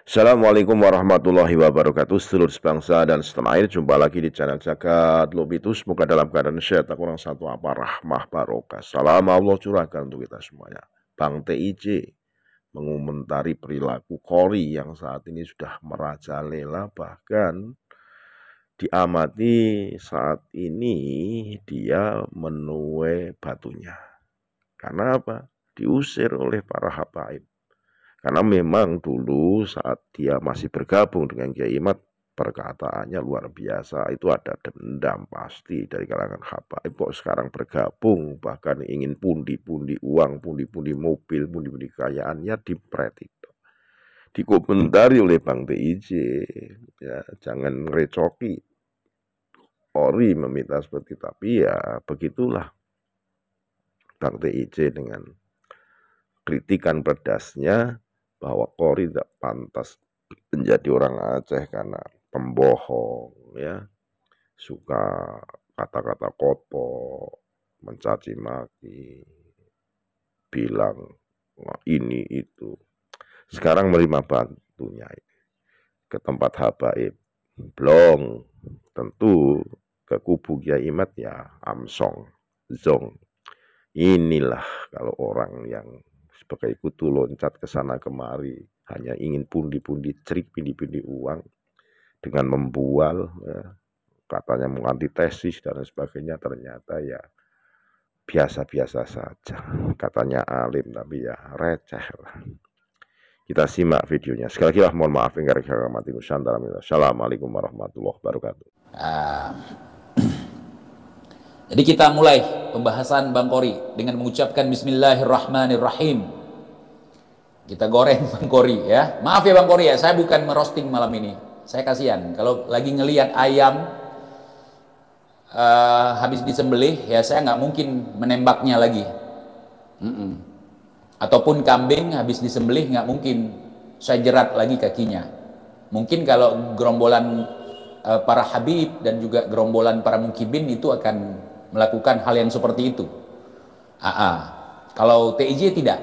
Assalamualaikum warahmatullahi wabarakatuh. Seluruh sebangsa dan setanah air, jumpa lagi di channel Jagat Lobitu. Semoga dalam keadaan sehat, tak kurang satu apa, rahmah barokah. Salam Allah curahkan untuk kita semuanya. Bang TIJ mengomentari perilaku Kori yang saat ini sudah merajalela, bahkan diamati saat ini dia menuai batunya. Karena apa? Diusir oleh para habaib. Karena memang dulu saat dia masih bergabung dengan Kiai Imad, perkataannya luar biasa. Itu ada dendam pasti dari kalangan habaib. Kok sekarang bergabung, bahkan ingin pundi-pundi uang, pundi-pundi mobil, pundi-pundi kekayaannya dipret itu. Dikomentari oleh Bang TIJ, ya, jangan ngerecoki. Ori meminta seperti itu, tapi ya begitulah Bang TIJ dengan kritikan pedasnya, bahwa Kori tidak pantas menjadi orang Aceh karena pembohong, ya, suka kata-kata kotor, mencaci maki, bilang ini itu. Sekarang menerima bantunya ke tempat habaib, blong, tentu ke kubu Kiai Imad ya Amsong, Zong. Inilah kalau orang yang sebagai kutu loncat ke sana kemari, hanya ingin pundi-pundi cerik, pundi-pundi uang, dengan membual, ya, katanya mau antitesis dan sebagainya, ternyata ya biasa-biasa saja. Katanya alim, tapi ya receh lah. Kita simak videonya. Sekali lagi mohon maaf yang gara-gara mati Nusantara. Assalamualaikum warahmatullahi wabarakatuh. Jadi kita mulai pembahasan Bang Kori dengan mengucapkan Bismillahirrahmanirrahim. Kita goreng Bang Kori ya. Maaf ya Bang Kori ya, saya bukan merosting malam ini. Saya kasihan kalau lagi ngelihat ayam habis disembelih ya, saya nggak mungkin menembaknya lagi. Ataupun kambing habis disembelih nggak mungkin saya jerat lagi kakinya. Mungkin kalau gerombolan para habib dan juga gerombolan para mukibin itu akan melakukan hal yang seperti itu. Kalau TIJ tidak,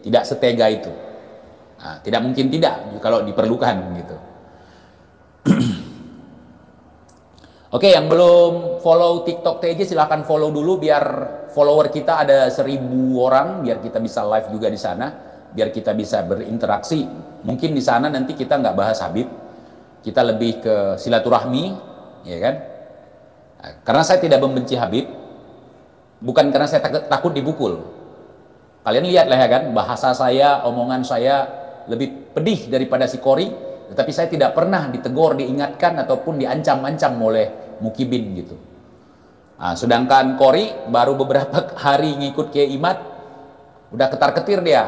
tidak setega itu. Tidak mungkin tidak kalau diperlukan gitu. Oke, yang belum follow TikTok TIJ silahkan follow dulu biar follower kita ada 1000 orang, biar kita bisa live juga di sana, biar kita bisa berinteraksi. Mungkin di sana nanti kita nggak bahas Habib, kita lebih ke silaturahmi, ya kan? Karena saya tidak membenci Habib, bukan karena saya takut dipukul. Kalian lihat lah ya kan, bahasa saya, omongan saya lebih pedih daripada si Kori, tetapi saya tidak pernah ditegur, diingatkan ataupun diancam-ancam oleh mukibin gitu. Sedangkan Kori baru beberapa hari ngikut Kiai Imad, udah ketar-ketir dia.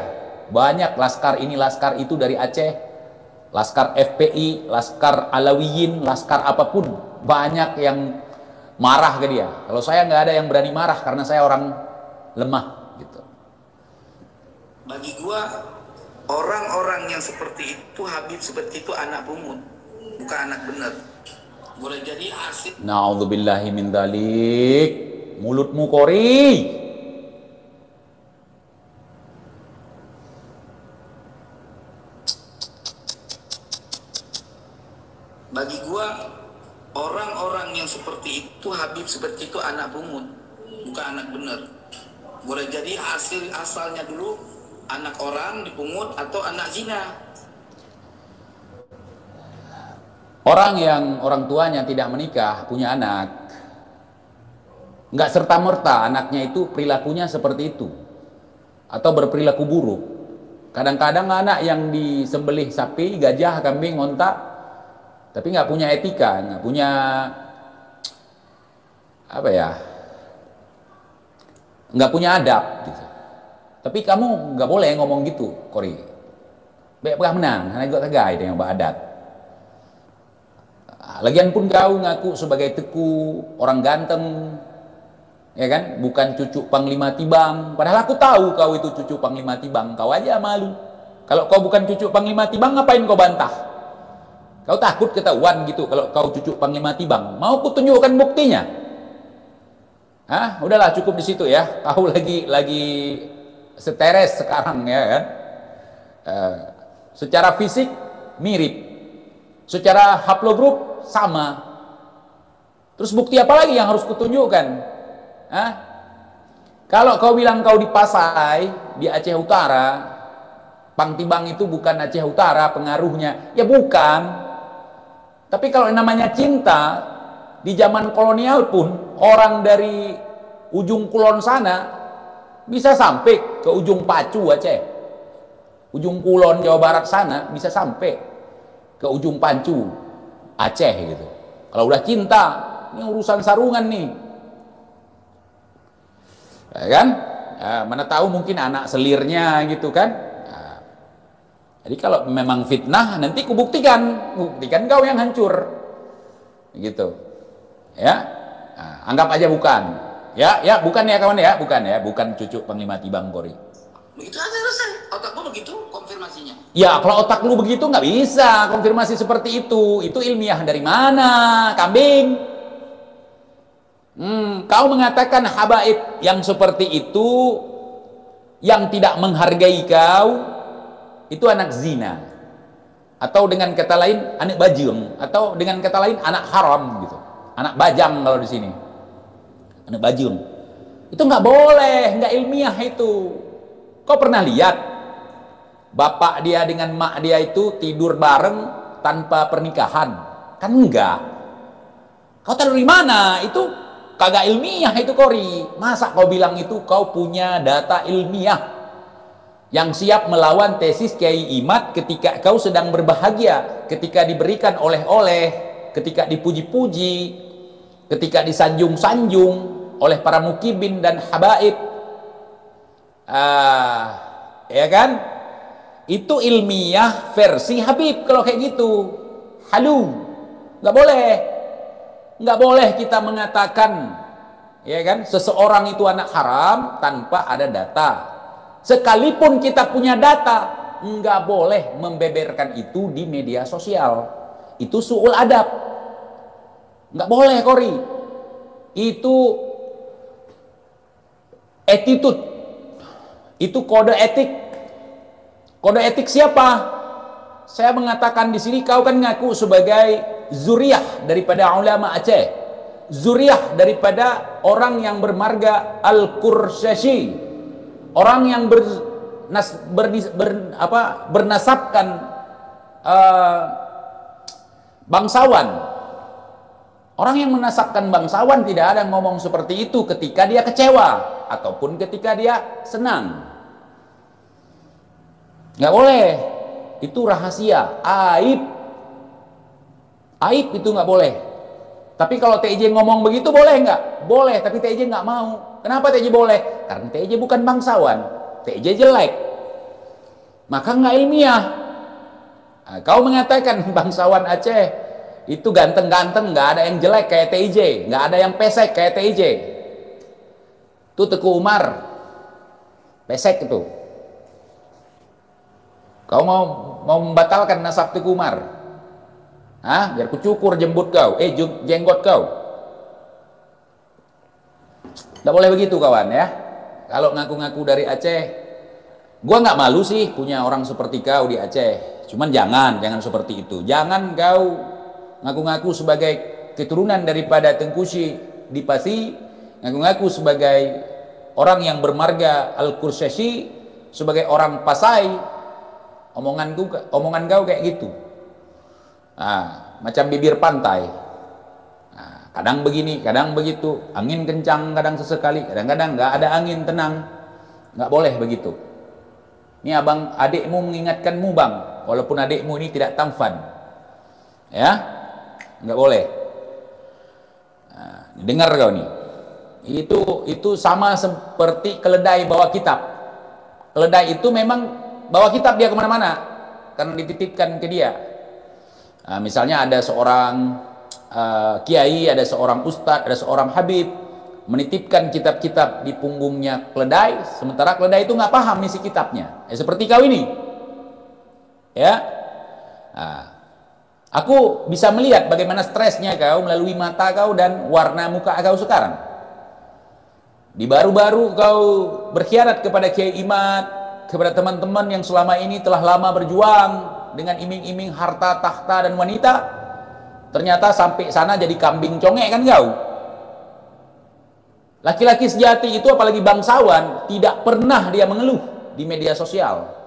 Banyak laskar ini, laskar itu dari Aceh, laskar FPI, laskar Alawiyin, laskar apapun, banyak yang marah ke dia. Kalau saya nggak ada yang berani marah karena saya orang lemah gitu. Bagi gua, orang-orang yang seperti itu, Habib seperti itu anak pungut, bukan anak benar. Boleh jadi hasil. Na'udzubillahi min dzalik. Mulutmu Kori. Bagi gua, orang-orang yang seperti itu, Habib seperti itu anak pungut, bukan anak benar. Boleh jadi asalnya dulu anak orang dipungut atau anak zina. Orang yang orang tuanya tidak menikah, punya anak, nggak serta-merta anaknya itu perilakunya seperti itu atau berperilaku buruk. Kadang-kadang anak yang disembelih sapi, gajah, kambing, onta, tapi nggak punya etika, nggak punya apa ya, nggak punya adab gitu. Tapi kamu nggak boleh ngomong gitu, Kori. Baik menang, karena gue kagak ada yang beradat. Lagian pun kau ngaku sebagai teku, orang ganteng, ya kan? Bukan cucu Panglima Tibang. Padahal aku tahu kau itu cucu Panglima Tibang. Kau aja malu. Kalau kau bukan cucu Panglima Tibang, ngapain kau bantah? Kau takut ketahuan gitu kalau kau cucu Panglima Tibang. Mau ku tunjukkan buktinya? Udahlah cukup di situ ya. Kau lagi seteres sekarang ya kan? Secara fisik mirip, secara haplogrup sama. Terus bukti apa lagi yang harus kutunjukkan? Hah? Kalau kau bilang kau di Pasai, di Aceh Utara, Pangtibang itu bukan Aceh Utara pengaruhnya, ya bukan. Tapi kalau namanya cinta, di zaman kolonial pun orang dari ujung kulon sana bisa sampai ke ujung Pacu Aceh, ujung kulon Jawa Barat sana bisa sampai ke ujung Pacu Aceh gitu. Kalau udah cinta, ini urusan sarungan nih, ya kan? Ya, mana tahu mungkin anak selirnya gitu kan. Jadi kalau memang fitnah, nanti kubuktikan, buktikan kau yang hancur, gitu, ya. Nah, anggap aja bukan, ya bukan ya kawan ya, bukan cucu Panglima Tibang Polri. Begitu aja selesai. Otakmu begitu konfirmasinya. Ya kalau otak lu begitu nggak bisa konfirmasi seperti itu ilmiah dari mana, kambing? Kau mengatakan habaib yang seperti itu, yang tidak menghargai kau, itu anak zina, atau dengan kata lain anak bajing, atau dengan kata lain anak haram gitu, anak bajang kalau di sini, anak bajing. Itu nggak boleh, nggak ilmiah itu. Kau pernah lihat bapak dia dengan mak dia itu tidur bareng tanpa pernikahan? Kan enggak. Kau tahu dari mana? Itu kagak ilmiah itu, Kori. Masa kau bilang itu kau punya data ilmiah yang siap melawan tesis Kiai Imad ketika kau sedang berbahagia, ketika diberikan oleh-oleh, ketika dipuji-puji, ketika disanjung-sanjung oleh para mukibin dan habaib. Ya kan? Itu ilmiah versi Habib kalau kayak gitu. Halu. Nggak boleh kita mengatakan, ya kan, seseorang itu anak haram tanpa ada data. Sekalipun kita punya data, nggak boleh membeberkan itu di media sosial. Itu su'ul adab. Nggak boleh, Kori. Itu attitude. Itu kode etik. Kode etik siapa? Saya mengatakan di sini, kau kan ngaku sebagai zuriyah daripada ulama Aceh. Zuriyah daripada orang yang bermarga Al-Qursyasyi. Orang yang bernasabkan bangsawan. Orang yang menasabkan bangsawan tidak ada yang ngomong seperti itu ketika dia kecewa ataupun ketika dia senang. Nggak boleh. Itu rahasia, aib. Aib itu nggak boleh. Tapi kalau TJ ngomong begitu boleh nggak? Boleh, tapi TJ nggak mau. Kenapa TJ boleh? Karena TJ bukan bangsawan. TJ jelek. Maka nggak ilmiah. Nah, kau mengatakan bangsawan Aceh itu ganteng-ganteng, nggak ada yang jelek kayak TJ, nggak ada yang pesek kayak TJ. Itu Teguh Umar, pesek itu. Kau mau membatalkan nasab Teguh Umar? Hah? Biar kucukur jembut kau, jenggot kau. Nggak boleh begitu kawan ya. Kalau ngaku-ngaku dari Aceh, gua nggak malu sih punya orang seperti kau di Aceh. Cuman jangan seperti itu. Jangan kau ngaku-ngaku sebagai keturunan daripada Tengkusi di Pasi, ngaku-ngaku sebagai orang yang bermarga Al-Qursyasyi, sebagai orang Pasai. Omongan kau kayak gitu. Nah, macam bibir pantai. Nah, kadang begini, kadang begitu. Angin kencang, kadang sesekali. Kadang-kadang nggak ada angin, tenang. Nggak boleh begitu. Ini abang, adikmu mengingatkanmu bang, walaupun adikmu ini tidak tampan. Ya, nggak boleh. Nah, dengar kau nih. Itu sama seperti keledai bawa kitab. Keledai itu memang bawa kitab dia kemana-mana, karena dititipkan ke dia. Nah, misalnya ada seorang kiai, ada seorang ustadz, ada seorang habib menitipkan kitab-kitab di punggungnya keledai, sementara keledai itu nggak paham isi kitabnya. Seperti kau ini, ya. Nah, aku bisa melihat bagaimana stresnya kau melalui mata kau dan warna muka kau sekarang. Di baru-baru kau berkhianat kepada Kiai Imad, kepada teman-teman yang selama ini telah lama berjuang dengan iming-iming harta, tahta, dan wanita, ternyata sampai sana jadi kambing congek kan kau. Laki-laki sejati itu, apalagi bangsawan, tidak pernah dia mengeluh di media sosial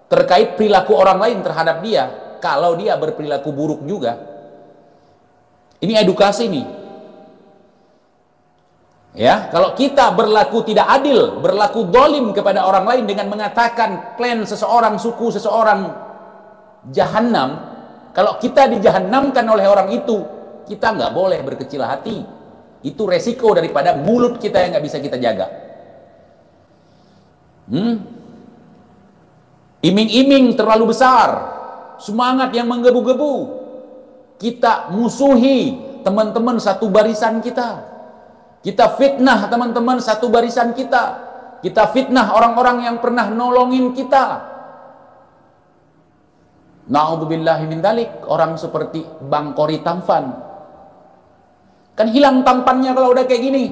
terkait perilaku orang lain terhadap dia kalau dia berperilaku buruk juga. Ini edukasi nih. Ya, kalau kita berlaku tidak adil, berlaku dolim kepada orang lain dengan mengatakan klan seseorang, suku seseorang jahanam, kalau kita dijahanamkan oleh orang itu, kita nggak boleh berkecil hati. Itu resiko daripada mulut kita yang nggak bisa kita jaga. Iming-iming terlalu besar, semangat yang menggebu-gebu, kita musuhi teman-teman satu barisan kita. Kita fitnah teman-teman satu barisan kita. Kita fitnah orang-orang yang pernah nolongin kita. Na'udzubillahi min dzalik. Orang seperti Bang Qori Tampan, kan hilang tampannya kalau udah kayak gini.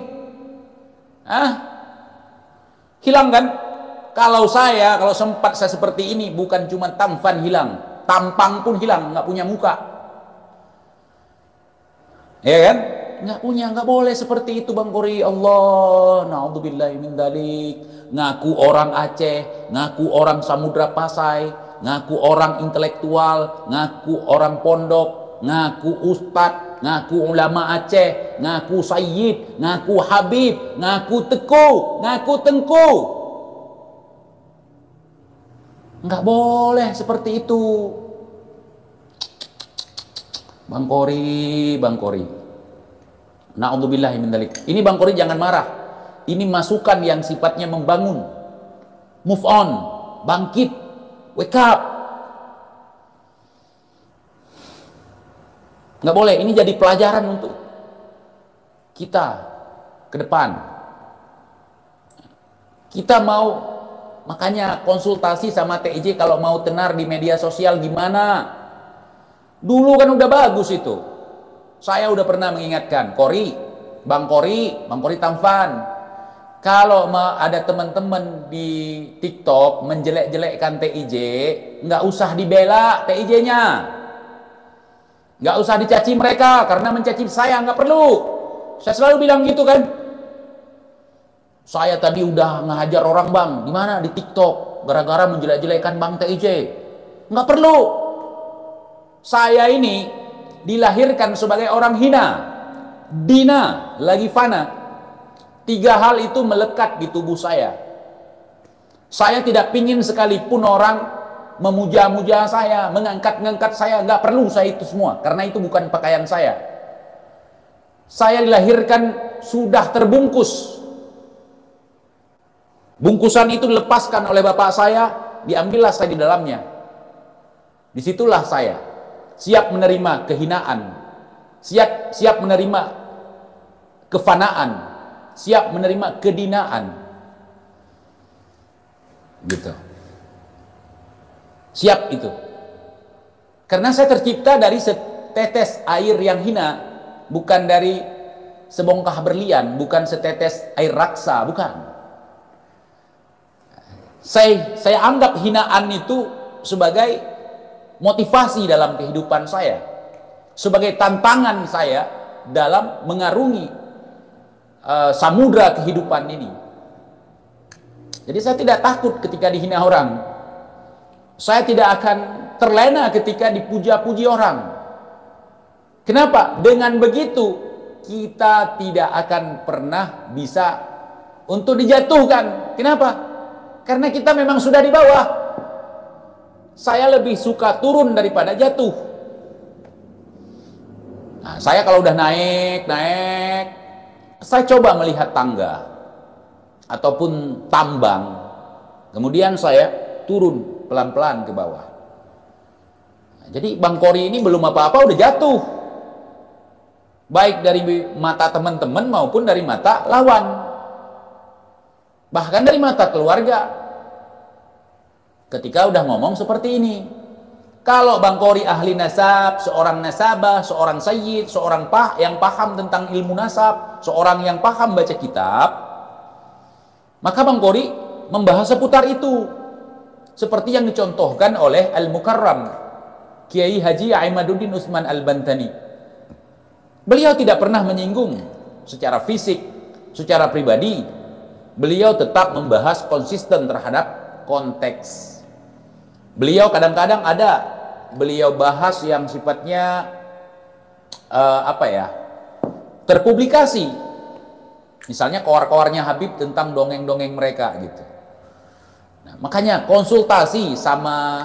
Hilang kan? Kalau sempat saya seperti ini, bukan cuma tampan hilang, tampang pun hilang, nggak punya muka. Ya kan? Nggak boleh seperti itu Bang Qori. Allah, na'udzubillahi min dzalik. Ngaku orang Aceh, ngaku orang Samudra Pasai, ngaku orang intelektual, ngaku orang pondok, ngaku ustadz, ngaku ulama Aceh, ngaku sayyid, ngaku habib, ngaku teku, ngaku tengku. Nggak boleh seperti itu. Bang Qori. Na'udzubillahi min dzalik. Ini Bang Qori jangan marah. Ini masukan yang sifatnya membangun. Move on, bangkit, wake up. Nggak boleh, ini jadi pelajaran untuk kita ke depan. Kita mau, makanya konsultasi sama TIJ kalau mau tenar di media sosial gimana. Dulu kan udah bagus itu. Saya udah pernah mengingatkan, Bang Qori Tampan, kalau ada teman-teman di TikTok menjelek-jelekkan TIJ, nggak usah dibela TIJ-nya. Nggak usah dicaci mereka, karena mencaci saya nggak perlu. Saya selalu bilang gitu kan. Saya tadi udah ngehajar orang Bang, di mana? Di TikTok, gara-gara menjelek-jelekkan Bang TIJ. Nggak perlu. Saya ini dilahirkan sebagai orang hina, dina, lagi fana. 3 hal itu melekat di tubuh saya. Saya tidak pingin sekalipun orang memuja-muja saya, mengangkat-ngangkat saya, nggak perlu saya itu semua, karena itu bukan pakaian saya. Saya dilahirkan sudah terbungkus. Bungkusan itu dilepaskan oleh bapak saya, diambillah saya di dalamnya. Disitulah saya siap menerima kehinaan, siap menerima kefanaan, siap menerima kedinaan, gitu. Siap itu. Karena saya tercipta dari setetes air yang hina, bukan dari sebongkah berlian, bukan setetes air raksa, bukan. Saya anggap hinaan itu sebagai motivasi dalam kehidupan saya, sebagai tantangan saya dalam mengarungi samudra kehidupan ini. Jadi saya tidak takut ketika dihina orang. Saya tidak akan terlena ketika dipuja-puji orang. Kenapa? Dengan begitu kita tidak akan pernah bisa untuk dijatuhkan. Kenapa? Karena kita memang sudah di bawah. Saya lebih suka turun daripada jatuh. Nah, saya kalau udah naik, saya coba melihat tangga ataupun tambang. Kemudian saya turun pelan-pelan ke bawah. Nah, jadi Bang Qori ini belum apa-apa udah jatuh. Baik dari mata teman-teman maupun dari mata lawan. Bahkan dari mata keluarga. Ketika udah ngomong seperti ini. Kalau Bang Qori ahli nasab, seorang nasabah, seorang sayyid, seorang yang paham tentang ilmu nasab, seorang yang paham baca kitab, maka Bang Qori membahas seputar itu. seperti yang dicontohkan oleh Al-Mukarram Kiai Haji Aimaduddin Utsman Al-Bantani. Beliau tidak pernah menyinggung secara fisik, secara pribadi. Beliau tetap membahas konsisten terhadap konteks. Beliau kadang-kadang beliau bahas yang sifatnya terpublikasi. Misalnya koar-koarnya Habib tentang dongeng-dongeng mereka gitu. Nah, makanya konsultasi sama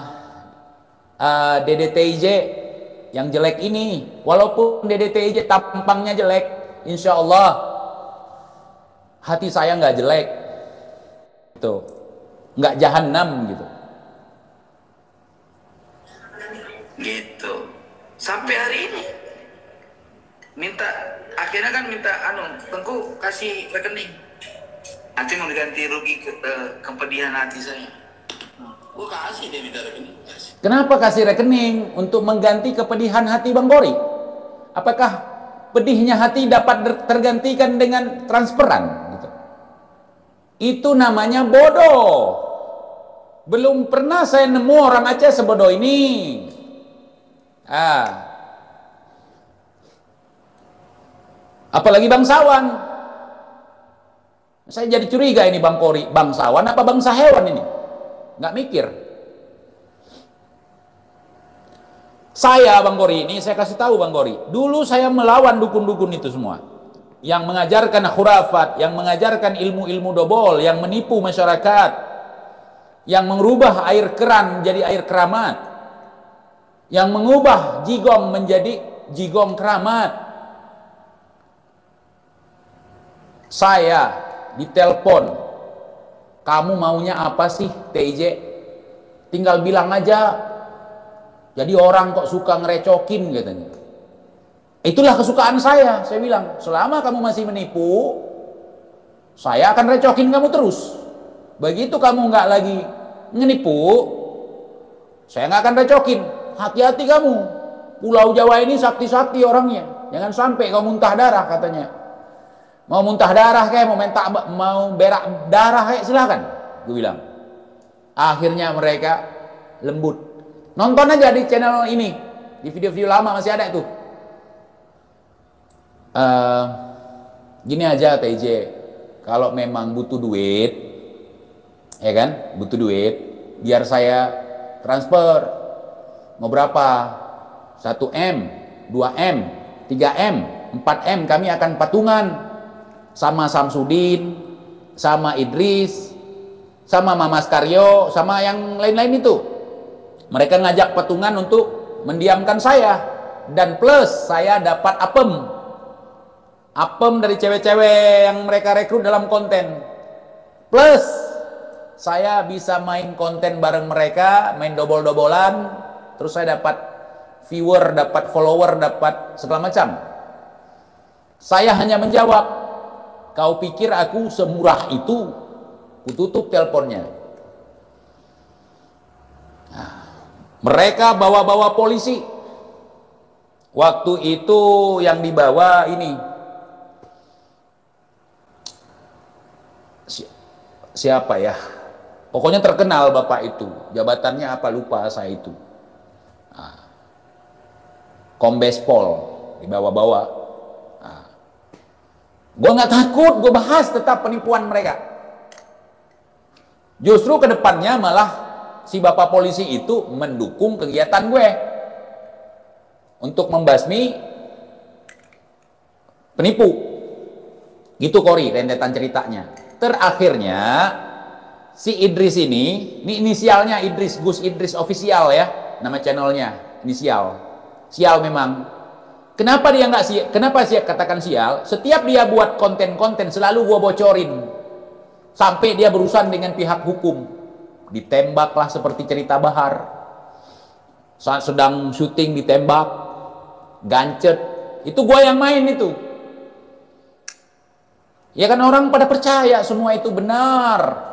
DDTIJ yang jelek ini, walaupun DDTIJ tampangnya jelek, insya Allah hati saya nggak jelek, gitu, nggak jahanam gitu. Gitu. Sampai hari ini akhirnya kan minta Tengku kasih rekening. Nanti mau diganti rugi kepedihan hati saya. Gua kasih, dia minta rekening. Kasih. Kenapa kasih rekening? Untuk mengganti kepedihan hati Bang Gori? Apakah pedihnya hati dapat tergantikan dengan transferan? Gitu. Itu namanya bodoh. Belum pernah saya nemu orang Aceh sebodoh ini. Apalagi bangsawan. Saya jadi curiga ini Bang Gori, bangsawan apa bangsa hewan ini? Nggak mikir. Saya Bang Gori ini, saya kasih tahu Bang Gori, dulu saya melawan dukun-dukun itu semua yang mengajarkan khurafat, yang mengajarkan ilmu-ilmu dobol, yang menipu masyarakat, yang mengubah air keran menjadi air keramat, yang mengubah jigong menjadi jigong keramat. Saya ditelepon, kamu maunya apa sih TIJ? Tinggal bilang aja. Jadi orang kok suka ngerecokin katanya. Itulah kesukaan saya bilang, selama kamu masih menipu, saya akan recokin kamu terus. Begitu kamu nggak lagi menipu, saya nggak akan recokin. Hati-hati kamu, Pulau Jawa ini sakti-sakti orangnya. Jangan sampai kau muntah darah katanya. Mau muntah darah kayak mau berak darah kayak silakan, gue bilang. Akhirnya mereka lembut. Nonton aja di channel ini, di video-video lama masih ada itu. Gini aja TJ, kalau memang butuh duit, ya kan, butuh duit, biar saya transfer. Mau berapa? 1M, 2M, 3M, 4M, kami akan patungan sama Samsudin, sama Idris, sama Mamas Karyo, sama yang lain-lain itu. Mereka ngajak patungan untuk mendiamkan saya, dan plus saya dapat apem dari cewek-cewek yang mereka rekrut dalam konten, plus saya bisa main konten bareng mereka, main dobol-dobolan, terus saya dapat viewer, dapat follower, dapat segala macam. Saya hanya menjawab, kau pikir aku semurah itu? Kututup teleponnya. Nah, mereka bawa-bawa polisi. Waktu itu yang dibawa ini siapa ya? Pokoknya terkenal bapak itu. Jabatannya apa lupa saya itu. Nah, Kombes Pol dibawa-bawa. Nah, gue nggak takut, gue bahas tetap penipuan mereka. Justru kedepannya malah si bapak polisi itu mendukung kegiatan gue untuk membasmi penipu. Gitu Kori rentetan ceritanya. Terakhirnya si Idris ini inisialnya Idris, Gus Idris Official ya, nama channelnya, inisial. Sial memang. Kenapa dia nggak sial? Kenapa sih katakan sial? Setiap dia buat konten-konten selalu gua bocorin. Sampai dia berurusan dengan pihak hukum. Ditembaklah seperti cerita Bahar. Saat sedang syuting ditembak, gancet. Itu gua yang main itu. Ya kan orang pada percaya semua itu benar.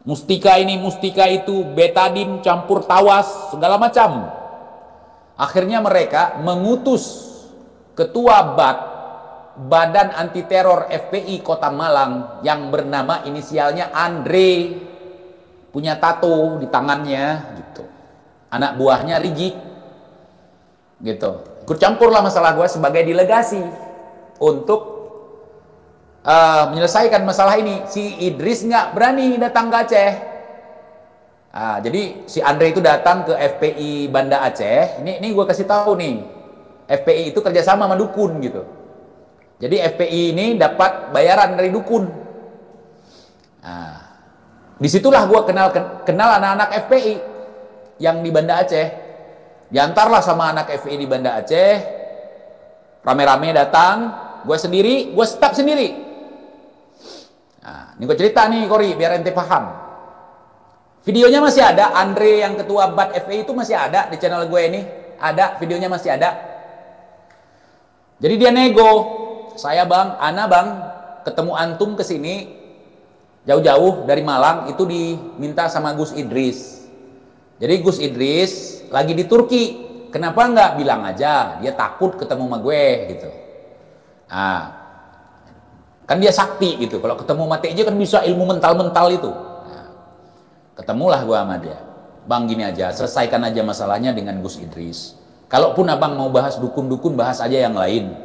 Mustika ini, mustika itu, betadin campur tawas, segala macam. Akhirnya mereka mengutus ketua Badan Anti Teror FPI Kota Malang yang bernama inisialnya Andre. punya tato di tangannya gitu. Anak buahnya Rijik gitu. Ikut campur lah masalah gue sebagai delegasi untuk menyelesaikan masalah ini. Si Idris nggak berani datang ke Aceh. Jadi si Andre itu datang ke FPI Banda Aceh. Ini gue kasih tahu nih, FPI itu kerjasama sama dukun gitu. Jadi FPI ini dapat bayaran dari dukun. Disitulah gue kenal anak-anak FPI yang di Banda Aceh. Diantarlah sama anak FPI di Banda Aceh, rame-rame datang, gue sendiri, gue staf sendiri. Ini gue cerita nih Kori, biar ente paham. Videonya masih ada, Andre yang ketua BAT FPI itu masih ada di channel gue ini. Ada, videonya masih ada. Jadi dia nego. Saya bang, Ana bang, ketemu antum ke sini jauh-jauh dari Malang itu diminta sama Gus Idris. Jadi Gus Idris lagi di Turki. Kenapa nggak bilang aja? Dia takut ketemu sama gue gitu. Kan dia sakti gitu. Kalau ketemu sama TJ kan bisa ilmu mental-mental itu. Ketemulah gue sama dia. Bang gini aja, selesaikan aja masalahnya dengan Gus Idris. Kalaupun abang mau bahas dukun-dukun, bahas aja yang lain.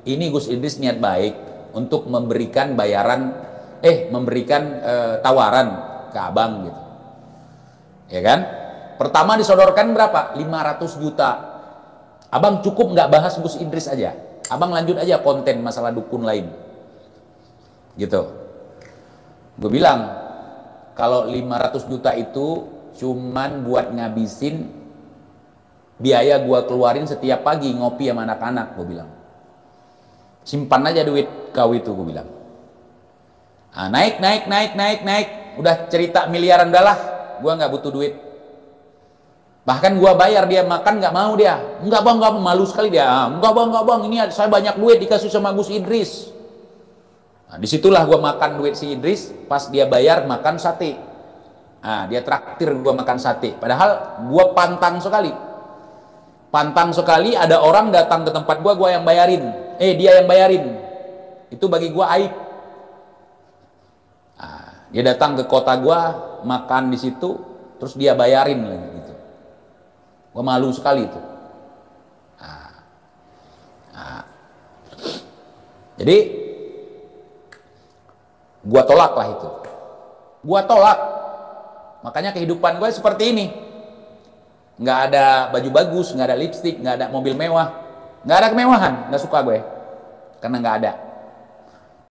Ini Gus Idris niat baik untuk memberikan bayaran, memberikan tawaran ke abang gitu. Ya kan? Pertama disodorkan berapa? 500 juta. Abang cukup nggak bahas Gus Idris aja. Abang lanjut aja konten masalah dukun lain. Gitu. Gue bilang, kalau 500 juta itu cuman buat ngabisin biaya gue keluarin setiap pagi ngopi sama anak-anak, gue bilang. Simpan aja duit kau itu, gue bilang. Naik. Udah cerita miliaran dah lah. Gue nggak butuh duit. Bahkan gue bayar dia makan nggak mau dia. Enggak bang, malu sekali dia. Enggak bang, ini saya banyak duit dikasih sama Gus Idris. Disitulah gue makan duit si Idris. Pas dia bayar makan sate. Dia traktir gue makan sate. Padahal gue pantang sekali ada orang datang ke tempat gue yang bayarin. Dia yang bayarin. Itu bagi gue aib. Dia datang ke kota gue, makan di situ, terus dia bayarin lagi gitu. Gue malu sekali itu. Jadi gue tolak lah itu. Gue tolak. Makanya kehidupan gue seperti ini. Nggak ada baju bagus, nggak ada lipstik, nggak ada mobil mewah. Nggak ada kemewahan, nggak suka gue. Karena nggak ada.